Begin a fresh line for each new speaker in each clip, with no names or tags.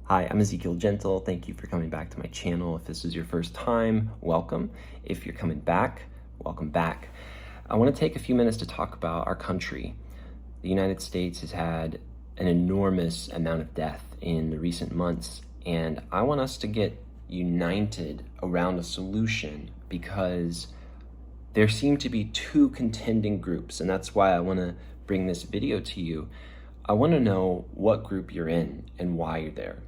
Hi, I'm Ezekiel Gentle. Thank you for coming back to my channel. If this is your first time, welcome. If you're coming back, welcome back. I want to take a few minutes to talk about our country. The United States has had an enormous amount of death in the recent months, and I want us to get united around a solution because there seem to be two contending groups, and that's why I want to bring this video to you. I want to know what group you're in and why you're there.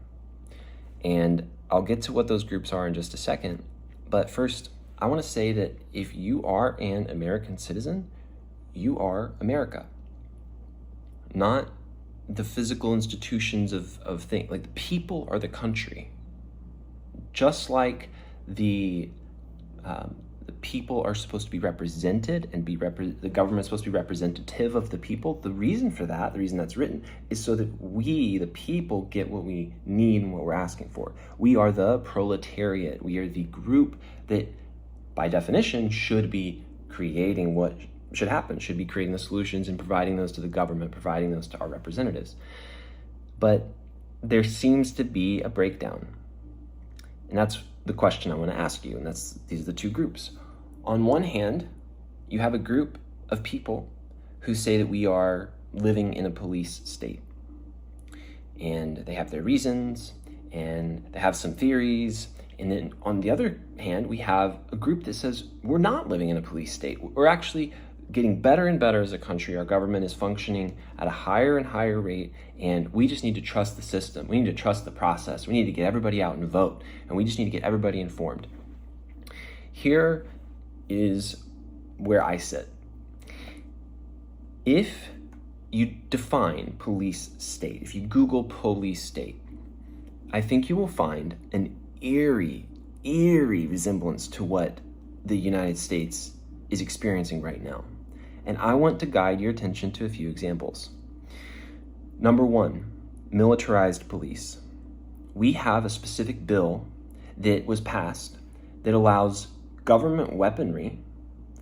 And I'll get to what those groups are in just a second. But first, I want to say that if you are an American citizen, you are America. Not the physical institutions of things. Like, the people are the country. Just like the people are supposed to be represented and the government is supposed to be representative of the people. The reason for that, the reason that's written, is so that we, the people, get what we need and what we're asking for. We are the proletariat. We are the group that, by definition, should be creating what should happen, should be creating the solutions and providing those to the government, providing those to our representatives. But there seems to be a breakdown. And that's the question I want to ask you, and these are the two groups. On one hand, you have a group of people who say that we are living in a police state. And they have their reasons, and they have some theories. And then on the other hand, we have a group that says we're not living in a police state. We're actually getting better and better as a country. Our government is functioning at a higher and higher rate, and we just need to trust the system. We need to trust the process. We need to get everybody out and vote, and we just need to get everybody informed. Here is where I sit. If you define police state, if you Google police state, I think you will find an eerie resemblance to what the United States is experiencing right now. And I want to guide your attention to a few examples. Number one, militarized police. We have a specific bill that was passed that allows government weaponry,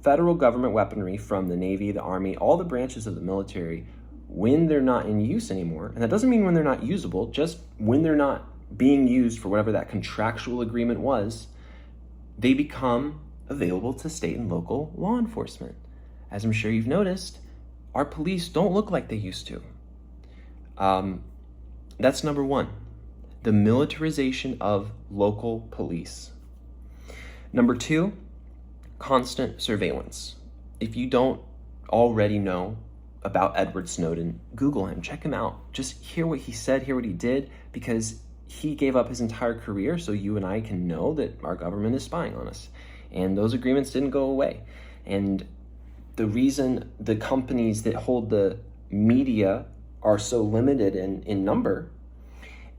federal government weaponry from the Navy, the Army, all the branches of the military, when they're not in use anymore. And that doesn't mean when they're not usable, just when they're not being used for whatever that contractual agreement was, they become available to state and local law enforcement. As I'm sure you've noticed, our police don't look like they used to. That's number one, the militarization of local police. Number two, constant surveillance. If you don't already know about Edward Snowden, Google him, check him out. Just hear what he said, hear what he did, because he gave up his entire career so you and I can know that our government is spying on us. And those agreements didn't go away. And the reason the companies that hold the media are so limited in number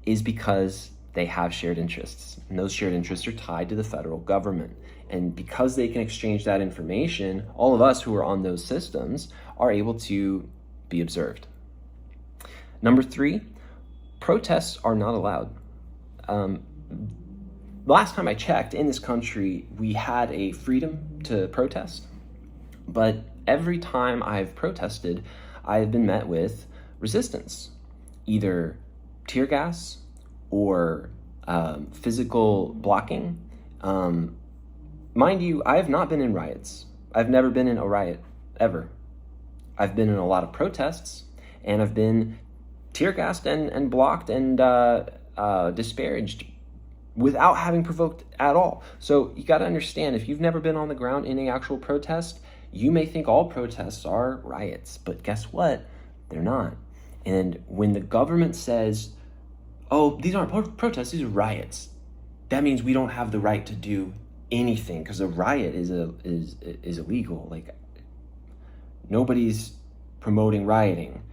is because they have shared interests. And those shared interests are tied to the federal government. And because they can exchange that information, all of us who are on those systems are able to be observed. Number three, protests are not allowed. Last time I checked, in this country, we had a freedom to protest, but every time I've protested, I've been met with resistance, either tear gas or physical blocking. Mind you, I have not been in riots. I've never been in a riot, ever. I've been in a lot of protests, and I've been tear gassed and blocked and disparaged without having provoked at all. So you got to understand, if you've never been on the ground in an actual protest, you may think all protests are riots, but guess what? They're not. And when the government says, oh, these aren't protests, these are riots, that means we don't have the right to do anything, because a riot is illegal. Like, nobody's promoting rioting.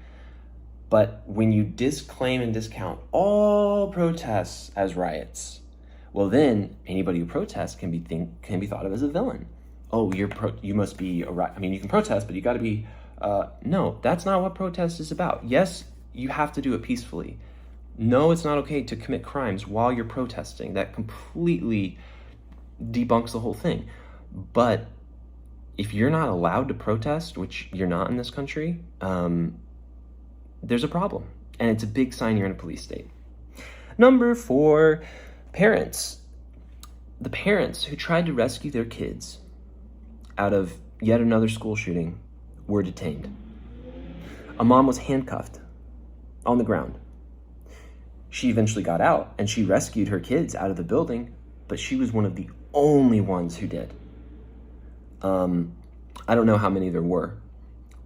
But when you disclaim and discount all protests as riots, well, then anybody who protests can be thought of as a villain. Oh, you must be a riot. I mean, you can protest, but you got to be. No, that's not what protest is about. Yes, you have to do it peacefully. No, it's not okay to commit crimes while you're protesting. That completely debunks the whole thing. But if you're not allowed to protest, which you're not in this country, there's a problem. And it's a big sign you're in a police state. Number 4, parents. The parents who tried to rescue their kids out of yet another school shooting were detained. A mom was handcuffed on the ground. She eventually got out and she rescued her kids out of the building, but she was one of the only ones who did. I don't know how many there were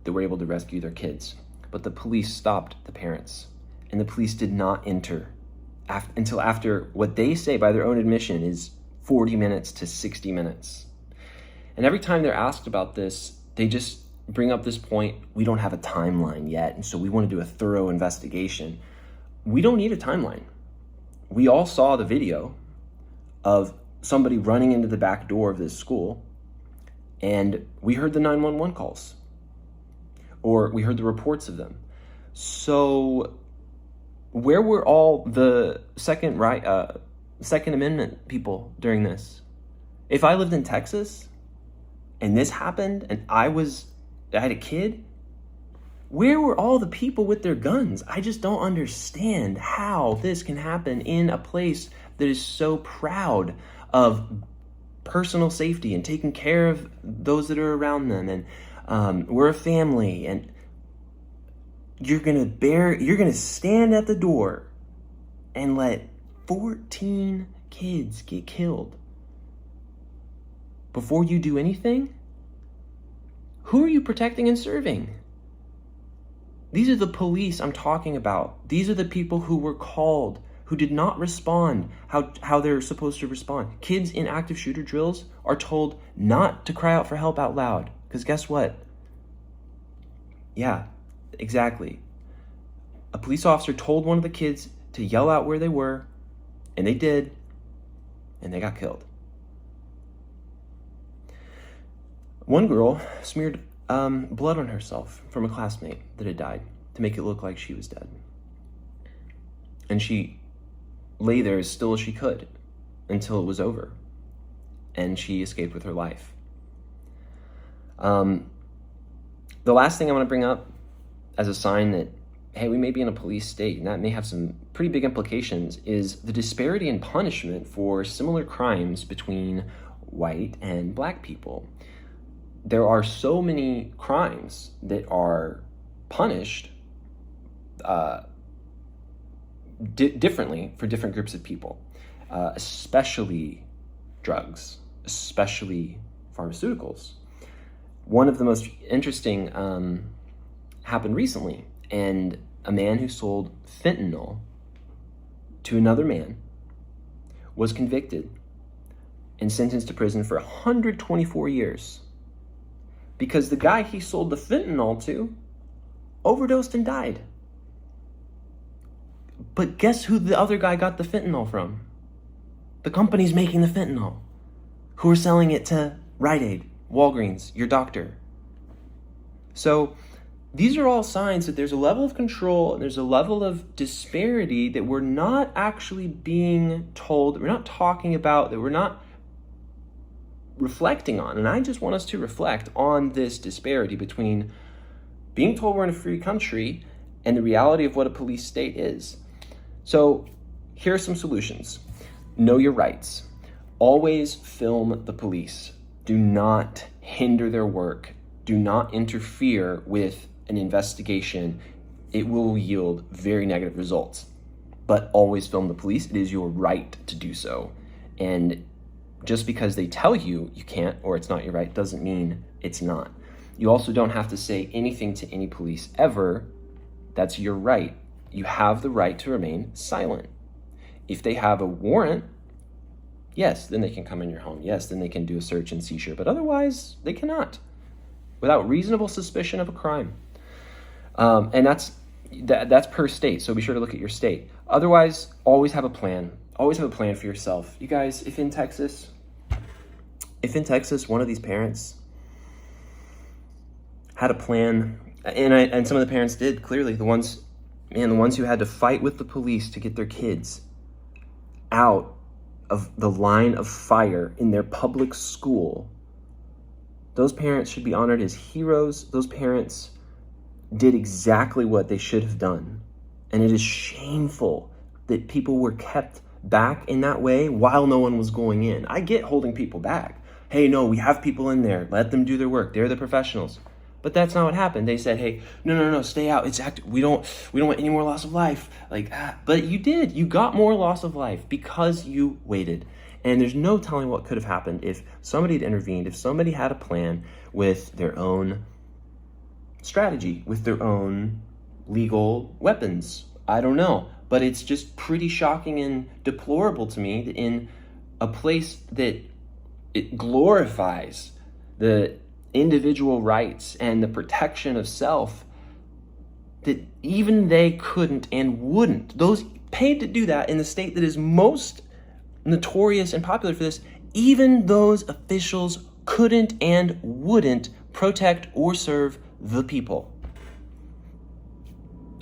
that were able to rescue their kids, but the police stopped the parents, and the police did not enter until after what they say by their own admission is 40 minutes to 60 minutes. And every time they're asked about this, they just bring up this point, we don't have a timeline yet, and so we want to do a thorough investigation. We don't need a timeline. We all saw the video of somebody running into the back door of this school, and we heard the 911 calls, or we heard the reports of them. So where were all the Second Amendment people during this? If I lived in Texas and this happened and I had a kid, where were all the people with their guns? I just don't understand how this can happen in a place that is so proud of personal safety and taking care of those that are around them. And we're a family, and you're gonna stand at the door and let 14 kids get killed before you do anything? Who are you protecting and serving? These are the police I'm talking about. These are the people who were called, who did not respond how they're supposed to respond. Kids in active shooter drills are told not to cry out for help out loud, because guess what? Yeah, exactly. A police officer told one of the kids to yell out where they were, and they did, and they got killed. One girl smeared blood on herself from a classmate that had died to make it look like she was dead. And she lay there as still as she could until it was over, and she escaped with her life. The last thing I want to bring up as a sign that, hey, we may be in a police state, and that may have some pretty big implications, is the disparity in punishment for similar crimes between white and black people. There are so many crimes that are punished differently for different groups of people, especially drugs, especially pharmaceuticals. One of the most interesting happened recently, and a man who sold fentanyl to another man was convicted and sentenced to prison for 124 years because the guy he sold the fentanyl to overdosed and died. But guess who the other guy got the fentanyl from? The companies making the fentanyl, who are selling it to Rite Aid, Walgreens, your doctor. So these are all signs that there's a level of control and there's a level of disparity that we're not actually being told, that we're not talking about, that we're not reflecting on. And I just want us to reflect on this disparity between being told we're in a free country and the reality of what a police state is. So here are some solutions. Know your rights. Always film the police. Do not hinder their work. Do not interfere with an investigation. It will yield very negative results. But always film the police. It is your right to do so. And just because they tell you you can't or it's not your right doesn't mean it's not. You also don't have to say anything to any police ever. That's your right. You have the right to remain silent. If they have a warrant, yes, then they can come in your home. Yes, then they can do a search and seizure. But otherwise, they cannot, without reasonable suspicion of a crime. And that's per state, so be sure to look at your state. Otherwise, always have a plan. Always have a plan for yourself. You guys, if in Texas one of these parents had a plan, and some of the parents did, clearly, the ones who had to fight with the police to get their kids out of the line of fire in their public school, those parents should be honored as heroes. Those parents did exactly what they should have done. And it is shameful that people were kept back in that way while no one was going in. I get holding people back. Hey, no, we have people in there. Let them do their work. They're the professionals. But that's not what happened. They said, hey, no, stay out. It's active. We don't want any more loss of life. But you did. You got more loss of life because you waited. And there's no telling what could have happened if somebody had intervened, if somebody had a plan with their own strategy, with their own legal weapons. I don't know. But it's just pretty shocking and deplorable to me that in a place that it glorifies the individual rights and the protection of self, that even they couldn't and wouldn't. Those paid to do that in the state that is most notorious and popular for this, even those officials couldn't and wouldn't protect or serve the people.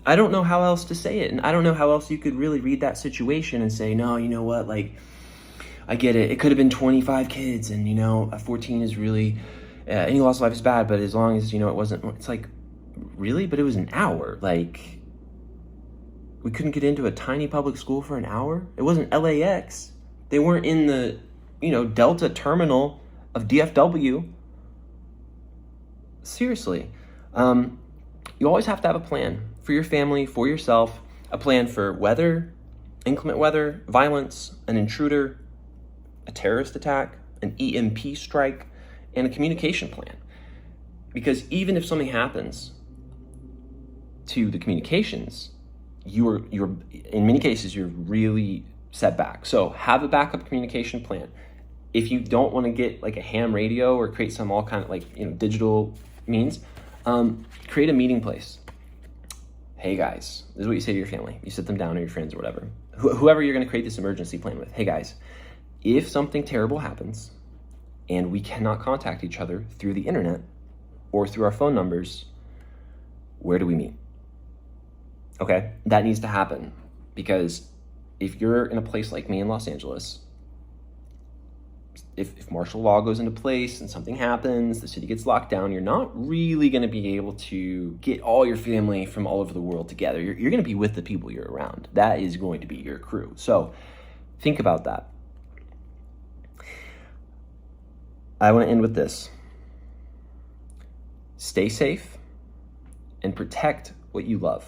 I don't know how else to say it, and I don't know how else you could really read that situation and say, no, you know what, I get it. It could have been 25 kids, and, a 14 is really, any loss of life is bad, but as long as, it wasn't, it's like, really? But it was an hour. We couldn't get into a tiny public school for an hour? It wasn't LAX. They weren't in the, Delta terminal of DFW. Seriously. You always have to have a plan for your family, for yourself, a plan for weather, inclement weather, violence, an intruder, a terrorist attack, an EMP strike, and a communication plan. Because even if something happens to the communications, you're in many cases, you're really set back. So have a backup communication plan. If you don't want to get a ham radio or create some all kind of digital means, create a meeting place. Hey guys, this is what you say to your family. You sit them down or your friends or whatever. Whoever you're going to create this emergency plan with. Hey guys, if something terrible happens and we cannot contact each other through the internet or through our phone numbers, where do we meet? Okay, that needs to happen, because if you're in a place like me in Los Angeles, if martial law goes into place and something happens, the city gets locked down, you're not really going to be able to get all your family from all over the world together. You're going to be with the people you're around. That is going to be your crew. So think about that. I want to end with this. Stay safe and protect what you love.